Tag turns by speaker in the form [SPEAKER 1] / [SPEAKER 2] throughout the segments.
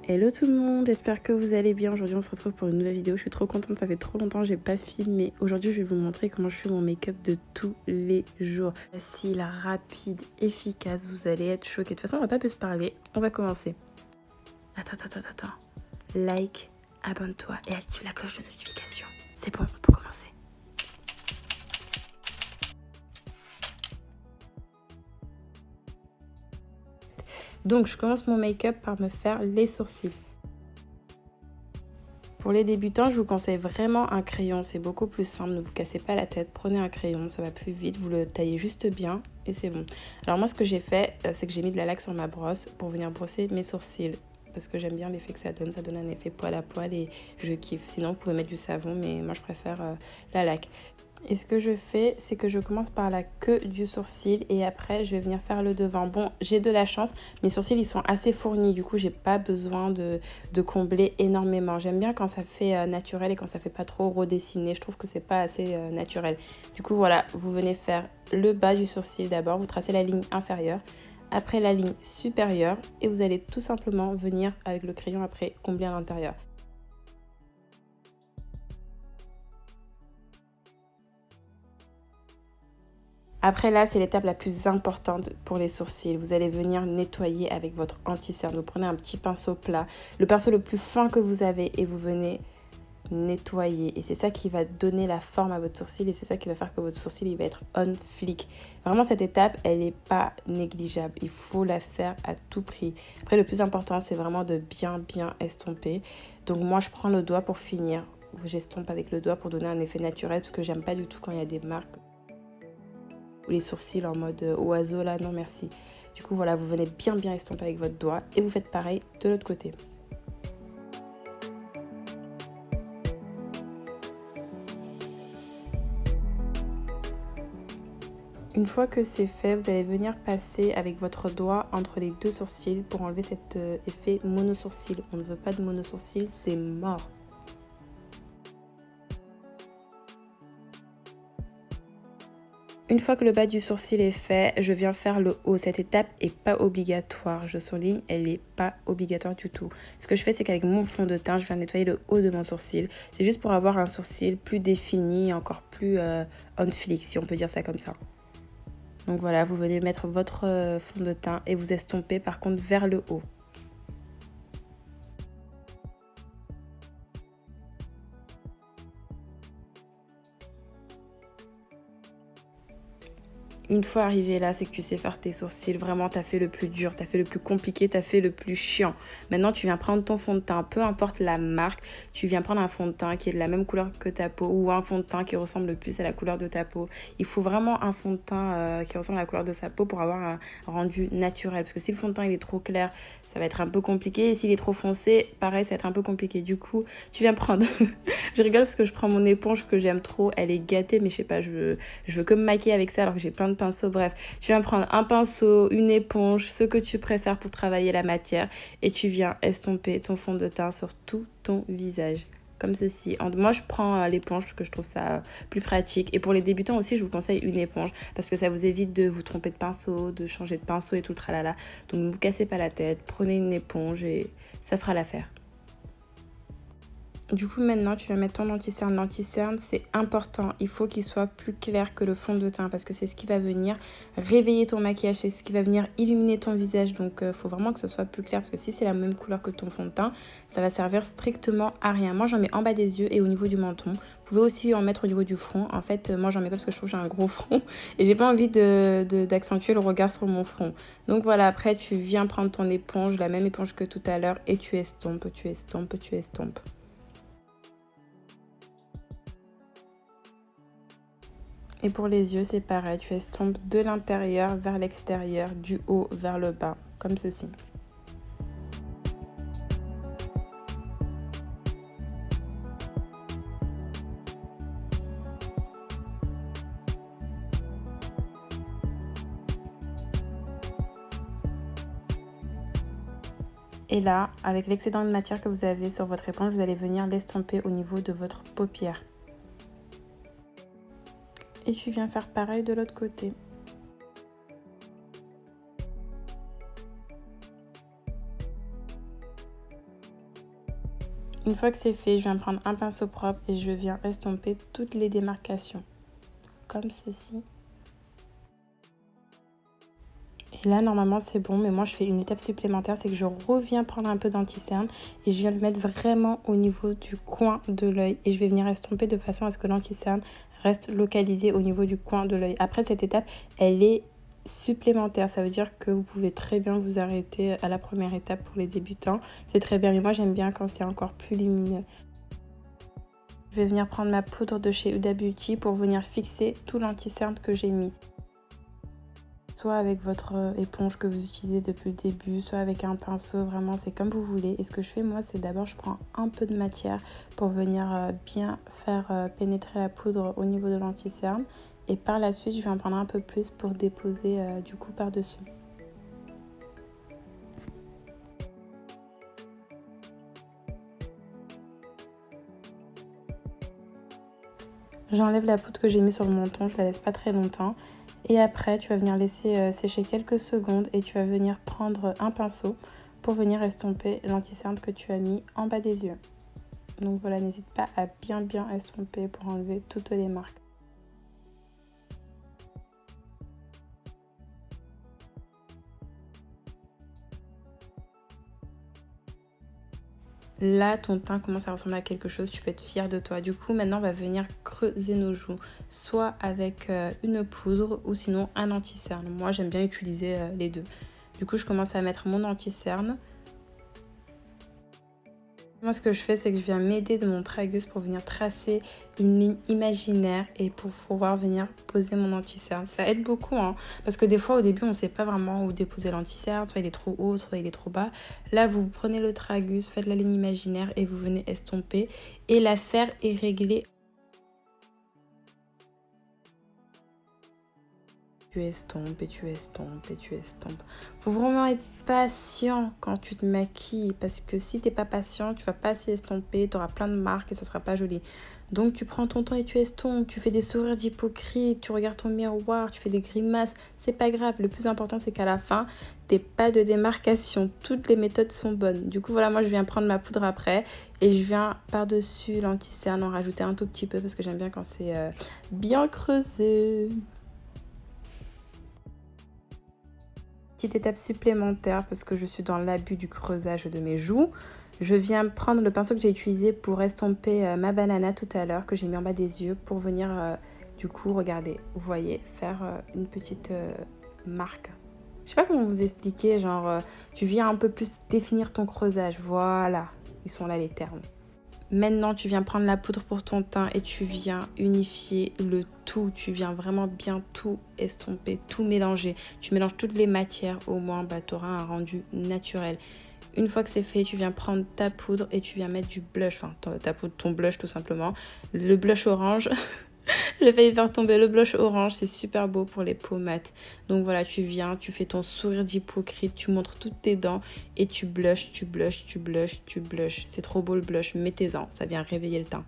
[SPEAKER 1] Hello tout le monde, j'espère que vous allez bien. Aujourd'hui on se retrouve pour une nouvelle vidéo. Je suis trop contente, ça fait trop longtemps que j'ai pas filmé. Aujourd'hui je vais vous montrer comment je fais mon make-up de tous les jours. Facile, rapide, efficace, vous allez être choqués. De toute façon on va pas plus se parler, on va commencer. Attends. Like, abonne-toi et active la cloche de notification. C'est bon, on peut commencer. Donc je commence mon make-up par me faire les sourcils. Pour les débutants, je vous conseille vraiment un crayon, c'est beaucoup plus simple, ne vous cassez pas la tête, prenez un crayon, ça va plus vite, vous le taillez juste bien et c'est bon. Alors moi ce que j'ai fait, c'est que j'ai mis de la laque sur ma brosse pour venir brosser mes sourcils. Parce que j'aime bien l'effet que ça donne un effet poil à poil et je kiffe. Sinon vous pouvez mettre du savon, mais moi je préfère la laque. Et ce que je fais, c'est que je commence par la queue du sourcil et après je vais venir faire le devant. Bon, j'ai de la chance, mes sourcils ils sont assez fournis, du coup j'ai pas besoin de combler énormément. J'aime bien quand ça fait naturel et quand ça fait pas trop redessiné, je trouve que c'est pas assez naturel. Du coup voilà, vous venez faire le bas du sourcil d'abord, vous tracez la ligne inférieure, après la ligne supérieure et vous allez tout simplement venir avec le crayon après combler à l'intérieur. Après là, c'est l'étape la plus importante pour les sourcils. Vous allez venir nettoyer avec votre anti-cerne. Vous prenez un petit pinceau plat, le pinceau le plus fin que vous avez et vous venez nettoyer. Et c'est ça qui va donner la forme à votre sourcil et c'est ça qui va faire que votre sourcil il va être on flic. Vraiment cette étape, elle n'est pas négligeable. Il faut la faire à tout prix. Après, le plus important, c'est vraiment de bien estomper. Donc moi, je prends le doigt pour finir. J'estompe avec le doigt pour donner un effet naturel parce que j'aime pas du tout quand il y a des marques les sourcils en mode oiseau là, non merci. Du coup voilà, vous venez bien estomper avec votre doigt et vous faites pareil de l'autre côté. Une fois que c'est fait, vous allez venir passer avec votre doigt entre les deux sourcils pour enlever cet effet monosourcil. On ne veut pas de monosourcil, c'est mort. Une fois que le bas du sourcil est fait, je viens faire le haut. Cette étape n'est pas obligatoire. Je souligne, elle n'est pas obligatoire du tout. Ce que je fais, c'est qu'avec mon fond de teint, je viens nettoyer le haut de mon sourcil. C'est juste pour avoir un sourcil plus défini, encore plus on flic, si on peut dire ça comme ça. Donc voilà, vous venez mettre votre fond de teint et vous estompez par contre vers le haut. Une fois arrivé là, c'est que tu sais faire tes sourcils. Vraiment, tu as fait le plus dur, tu as fait le plus compliqué, tu as fait le plus chiant. Maintenant, tu viens prendre ton fond de teint, peu importe la marque. Tu viens prendre un fond de teint qui est de la même couleur que ta peau ou un fond de teint qui ressemble le plus à la couleur de ta peau. Il faut vraiment un fond de teint qui ressemble à la couleur de sa peau pour avoir un rendu naturel. Parce que si le fond de teint il est trop clair, ça va être un peu compliqué. Et s'il est trop foncé, pareil, ça va être un peu compliqué. Du coup, tu viens prendre... je rigole parce que je prends mon éponge que j'aime trop. Elle est gâtée, mais je sais pas, je veux que me maquiller avec ça alors que j'ai plein de pinceaux. Bref, tu viens prendre un pinceau, une éponge, ce que tu préfères pour travailler la matière et tu viens estomper ton fond de teint sur tout ton visage. Comme ceci. Moi, je prends l'éponge parce que je trouve ça plus pratique. Et pour les débutants aussi, je vous conseille une éponge parce que ça vous évite de vous tromper de pinceau, de changer de pinceau et tout le tralala. Donc, ne vous cassez pas la tête, prenez une éponge et ça fera l'affaire. Du coup, maintenant, tu vas mettre ton anti-cerne. L'anti-cerne, c'est important. Il faut qu'il soit plus clair que le fond de teint parce que c'est ce qui va venir réveiller ton maquillage. C'est ce qui va venir illuminer ton visage. Donc, il faut vraiment que ce soit plus clair parce que si c'est la même couleur que ton fond de teint, ça va servir strictement à rien. Moi, j'en mets en bas des yeux et au niveau du menton. Vous pouvez aussi en mettre au niveau du front. En fait, moi, j'en mets pas parce que je trouve que j'ai un gros front et j'ai pas envie d'accentuer le regard sur mon front. Donc, voilà, après, tu viens prendre ton éponge, la même éponge que tout à l'heure et tu estompes. Et pour les yeux, c'est pareil, tu estompes de l'intérieur vers l'extérieur, du haut vers le bas, comme ceci. Et là, avec l'excédent de matière que vous avez sur votre éponge, vous allez venir l'estomper au niveau de votre paupière. Et tu viens faire pareil de l'autre côté. Une fois que c'est fait, je viens prendre un pinceau propre et je viens estomper toutes les démarcations, comme ceci. Et là, normalement, c'est bon, mais moi, je fais une étape supplémentaire, c'est que je reviens prendre un peu d'anti-cerne et je viens le mettre vraiment au niveau du coin de l'œil. Et je vais venir estomper de façon à ce que l'anti-cerne reste localisé au niveau du coin de l'œil. Après, cette étape, elle est supplémentaire. Ça veut dire que vous pouvez très bien vous arrêter à la première étape pour les débutants. C'est très bien, mais moi, j'aime bien quand c'est encore plus lumineux. Je vais venir prendre ma poudre de chez Huda Beauty pour venir fixer tout l'anti-cerne que j'ai mis. Soit avec votre éponge que vous utilisez depuis le début, soit avec un pinceau, vraiment c'est comme vous voulez. Et ce que je fais moi, c'est d'abord je prends un peu de matière pour venir bien faire pénétrer la poudre au niveau de l'anti-cerne. Et par la suite, je vais en prendre un peu plus pour déposer du coup par-dessus. J'enlève la poudre que j'ai mis sur le menton, je la laisse pas très longtemps. Et après, tu vas venir laisser sécher quelques secondes et tu vas venir prendre un pinceau pour venir estomper l'anti-cerne que tu as mis en bas des yeux. Donc voilà, n'hésite pas à bien estomper pour enlever toutes les marques. Là, ton teint commence à ressembler à quelque chose, tu peux être fière de toi. Du coup, maintenant, on va venir creuser nos joues, soit avec une poudre ou sinon un anti-cerne. Moi, j'aime bien utiliser les deux. Du coup, je commence à mettre mon anti-cerne. Moi, ce que je fais, c'est que je viens m'aider de mon tragus pour venir tracer une ligne imaginaire et pour pouvoir venir poser mon anti-cerne. Ça aide beaucoup, hein, parce que des fois, au début, on ne sait pas vraiment où déposer l'anti-cerne, soit il est trop haut, soit il est trop bas. Là, vous prenez le tragus, faites la ligne imaginaire et vous venez estomper. Et l'affaire est réglée. Tu estompes et tu estompes et tu estompes. Faut vraiment être patient quand tu te maquilles parce que si t'es pas patient, tu vas pas assez estomper, tu auras plein de marques et ce sera pas joli. Donc tu prends ton temps et tu estompes, tu fais des sourires d'hypocrite, tu regardes ton miroir, tu fais des grimaces, c'est pas grave. Le plus important c'est qu'à la fin, t'aies pas de démarcation. Toutes les méthodes sont bonnes. Du coup voilà, moi je viens prendre ma poudre après et je viens par-dessus l'anti-cerne en rajouter un tout petit peu parce que j'aime bien quand c'est bien creusé. Petite étape supplémentaire parce que je suis dans l'abus du creusage de mes joues. Je viens prendre le pinceau que j'ai utilisé pour estomper ma banana tout à l'heure que j'ai mis en bas des yeux pour venir du coup, regardez, vous voyez, faire une petite marque. Je sais pas comment vous expliquer, genre tu viens un peu plus définir ton creusage. Voilà, ils sont là les termes. Maintenant, tu viens prendre la poudre pour ton teint et tu viens unifier le tout. Tu viens vraiment bien tout estomper, tout mélanger. Tu mélanges toutes les matières, au moins tu auras un rendu naturel. Une fois que c'est fait, tu viens prendre ta poudre et tu viens mettre du blush, enfin ta poudre, ton blush tout simplement. Le blush orange. J'ai failli faire tomber le blush orange, c'est super beau pour les peaux mates. Donc voilà, tu viens, tu fais ton sourire d'hypocrite, tu montres toutes tes dents et tu blushes, tu blushes, tu blushes, tu blushes. C'est trop beau le blush, mettez-en, ça vient réveiller le teint.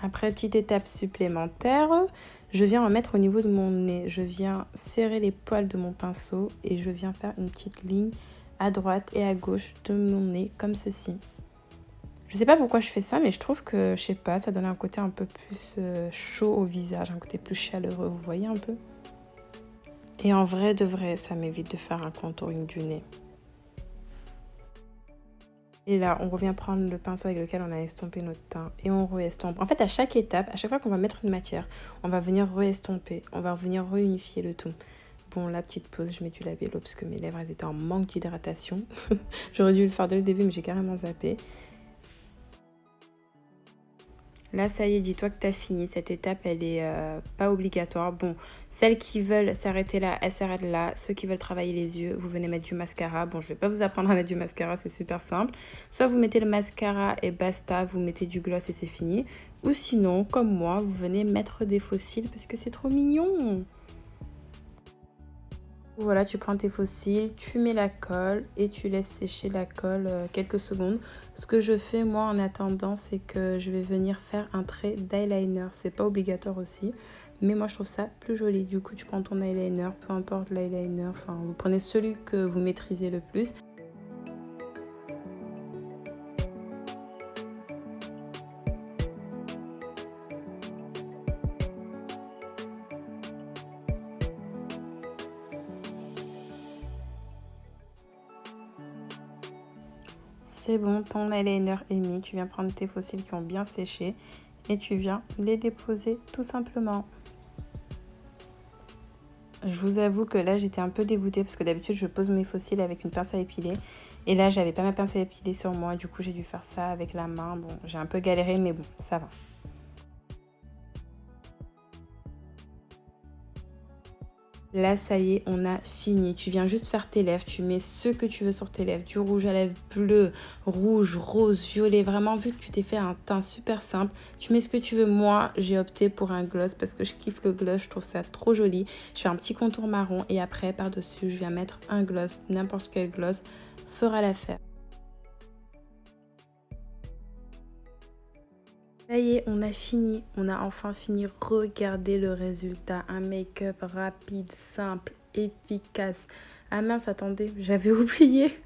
[SPEAKER 1] Après, petite étape supplémentaire, je viens en mettre au niveau de mon nez. Je viens serrer les poils de mon pinceau et je viens faire une petite ligne à droite et à gauche de mon nez comme ceci. Je sais pas pourquoi je fais ça, mais je trouve que, je sais pas, ça donne un côté un peu plus chaud au visage, un côté plus chaleureux, vous voyez un peu? Et en vrai de vrai, ça m'évite de faire un contouring du nez. Et là, on revient prendre le pinceau avec lequel on a estompé notre teint et on re-estompe. En fait, à chaque étape, à chaque fois qu'on va mettre une matière, on va venir re-estomper, on va venir réunifier le tout. Bon, la petite pause, je mets du labello parce que mes lèvres elles étaient en manque d'hydratation. J'aurais dû le faire dès le début, mais j'ai carrément zappé. Là, ça y est, dis-toi que tu as fini. Cette étape, elle est pas obligatoire. Bon, celles qui veulent s'arrêter là, elles s'arrêtent là. Ceux qui veulent travailler les yeux, vous venez mettre du mascara. Bon, je vais pas vous apprendre à mettre du mascara, c'est super simple. Soit vous mettez le mascara et basta, vous mettez du gloss et c'est fini. Ou sinon, comme moi, vous venez mettre des faux cils parce que c'est trop mignon. Voilà, tu prends tes faux cils, tu mets la colle et tu laisses sécher la colle quelques secondes. Ce que je fais moi en attendant, c'est que je vais venir faire un trait d'eyeliner. C'est pas obligatoire aussi, mais moi je trouve ça plus joli. Du coup, tu prends ton eyeliner, peu importe l'eyeliner, enfin vous prenez celui que vous maîtrisez le plus. C'est bon, ton eyeliner est mis. Tu viens prendre tes faux cils qui ont bien séché et tu viens les déposer tout simplement. Je vous avoue que là, j'étais un peu dégoûtée parce que d'habitude, je pose mes faux cils avec une pince à épiler. Et là, j'avais pas ma pince à épiler sur moi. Du coup, j'ai dû faire ça avec la main. Bon, j'ai un peu galéré, mais bon, ça va. Là, ça y est, on a fini. Tu viens juste faire tes lèvres. Tu mets ce que tu veux sur tes lèvres. Du rouge à lèvres bleu, rouge, rose, violet. Vraiment, vu que tu t'es fait un teint super simple, tu mets ce que tu veux. Moi, j'ai opté pour un gloss parce que je kiffe le gloss. Je trouve ça trop joli. Je fais un petit contour marron et après, par-dessus, je viens mettre un gloss. N'importe quel gloss fera l'affaire. Ça y est, on a fini, on a enfin fini. Regardez le résultat, un make-up rapide, simple, efficace. Ah mince, attendez, j'avais oublié.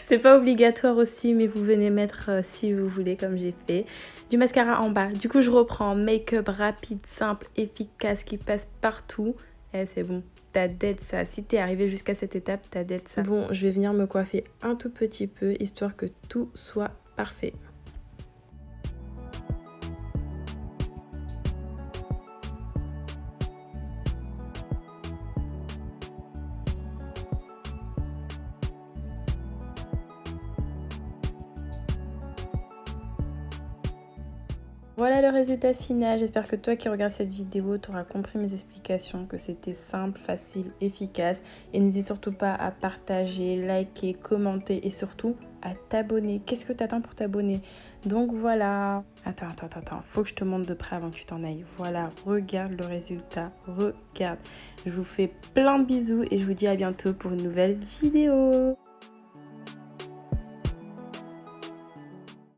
[SPEAKER 1] C'est pas obligatoire aussi, mais vous venez mettre si vous voulez, comme j'ai fait. Du mascara en bas. Du coup, je reprends make-up rapide, simple, efficace, qui passe partout. Eh, c'est bon, t'as dead ça. Si t'es arrivé jusqu'à cette étape, t'as dead ça. Bon, je vais venir me coiffer un tout petit peu, histoire que tout soit parfait. Voilà le résultat final. J'espère que toi qui regardes cette vidéo, tu auras compris mes explications, que c'était simple, facile, efficace. Et n'hésite surtout pas à partager, liker, commenter et surtout à t'abonner. Qu'est-ce que tu attends pour t'abonner? Donc voilà. Attends. Faut que je te montre de près avant que tu t'en ailles. Voilà, regarde le résultat. Regarde. Je vous fais plein de bisous et je vous dis à bientôt pour une nouvelle vidéo.